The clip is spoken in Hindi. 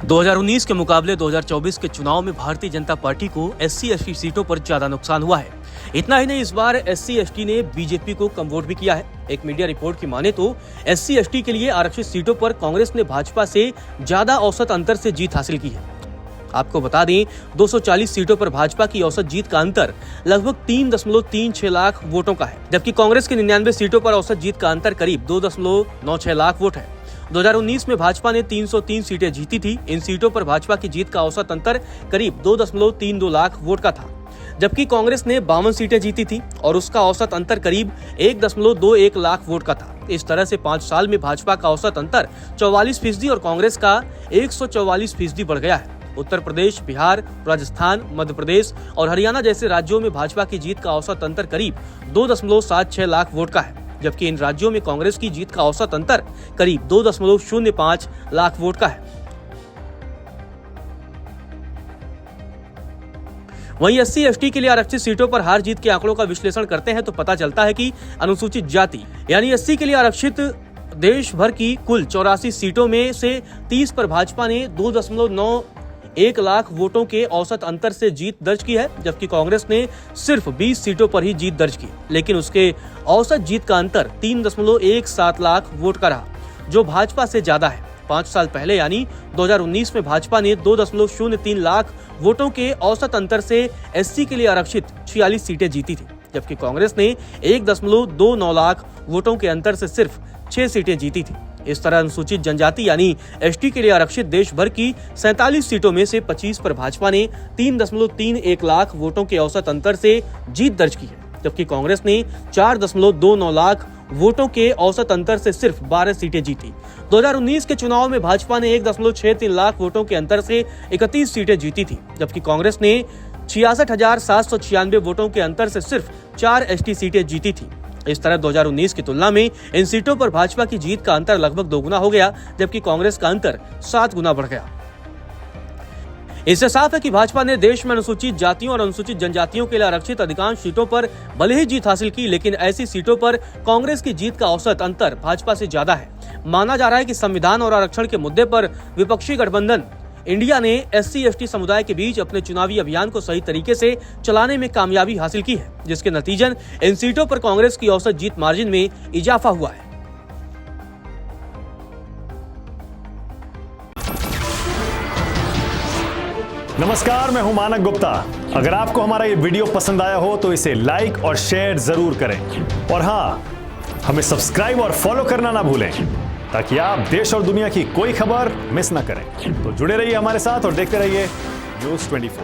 2019 के मुकाबले 2024 के चुनाव में भारतीय जनता पार्टी को SC/ST सीटों पर ज्यादा नुकसान हुआ है। इतना ही नहीं, इस बार SC/ST ने बीजेपी को कम वोट भी किया है। एक मीडिया रिपोर्ट की माने तो SC/ST के लिए आरक्षित सीटों पर कांग्रेस ने भाजपा से ज्यादा औसत अंतर से जीत हासिल की है। आपको बता दें, 240 सीटों पर भाजपा की औसत जीत का अंतर लगभग 3.36 लाख वोटों का है, जबकि कांग्रेस की 99 सीटों पर औसत जीत का अंतर करीब 2.96 लाख वोट है। 2019 में भाजपा ने 303 सीटें जीती थी। इन सीटों पर भाजपा की जीत का औसत अंतर करीब 2.32 लाख वोट का था, जबकि कांग्रेस ने 52 सीटें जीती थी और उसका औसत अंतर करीब 1.21 लाख वोट का था। इस तरह से 5 साल में भाजपा का औसत अंतर 44% और कांग्रेस का 144% बढ़ गया है। उत्तर प्रदेश, बिहार, राजस्थान, मध्य प्रदेश और हरियाणा जैसे राज्यों में भाजपा की जीत का औसत अंतर करीब 2.76 लाख वोट का है, जबकि इन राज्यों में कांग्रेस की जीत का औसत अंतर करीब 2.05 लाख वोट का है। वहीं SC/ST के लिए आरक्षित सीटों पर हार जीत के आंकड़ों का विश्लेषण करते हैं तो पता चलता है कि अनुसूचित जाति यानी SC के लिए आरक्षित देश भर की कुल 84 सीटों में से 30 पर भाजपा ने 2.91 लाख वोटों के औसत अंतर से जीत दर्ज की है, जबकि कांग्रेस ने सिर्फ 20 सीटों पर ही जीत दर्ज की, लेकिन उसके औसत जीत का अंतर 3.17 लाख वोट का रहा, जो भाजपा से ज्यादा है। 5 साल पहले यानी 2019 में भाजपा ने 2.03 लाख वोटों के औसत अंतर से SC के लिए आरक्षित 46 सीटें जीती थी, जबकि कांग्रेस ने 1.29 लाख वोटों के अंतर से सिर्फ 6 सीटें जीती थी। इस तरह अनुसूचित जनजाति यानी ST के लिए आरक्षित देश भर की 47 सीटों में से 25 पर भाजपा ने 3.31 लाख वोटों के औसत अंतर से जीत दर्ज की है, जबकि कांग्रेस ने 4.29 लाख वोटों के औसत अंतर से सिर्फ 12 सीटें जीती। 2019 के चुनाव में भाजपा ने 1.63 लाख वोटों के अंतर से 31 सीटें जीती थी, जबकि कांग्रेस ने 66,796 वोटों के अंतर से सिर्फ 4 ST सीटें जीती थी। इस तरह 2019 की तुलना में इन सीटों पर भाजपा की जीत का अंतर लगभग 2 गुना हो गया, जबकि कांग्रेस का अंतर 7 गुना बढ़ गया। इससे साफ है कि भाजपा ने देश में अनुसूचित जातियों और अनुसूचित जनजातियों के लिए आरक्षित अधिकांश सीटों पर भले ही जीत हासिल की, लेकिन ऐसी सीटों पर कांग्रेस की जीत का औसत अंतर भाजपा से ज्यादा है। माना जा रहा है कि संविधान और आरक्षण के मुद्दे पर विपक्षी गठबंधन इंडिया ने SC/ST समुदाय के बीच अपने चुनावी अभियान को सही तरीके से चलाने में कामयाबी हासिल की है, जिसके नतीजन इन सीटों पर कांग्रेस की औसत जीत मार्जिन में इजाफा हुआ है। नमस्कार, मैं हूं मानक गुप्ता। अगर आपको हमारा ये वीडियो पसंद आया हो तो इसे लाइक और शेयर जरूर करें, और हाँ, हमें सब्सक्राइब और फॉलो करना ना भूलें, ताकि आप देश और दुनिया की कोई खबर मिस ना करें। तो जुड़े रहिए हमारे साथ और देखते रहिए News 24।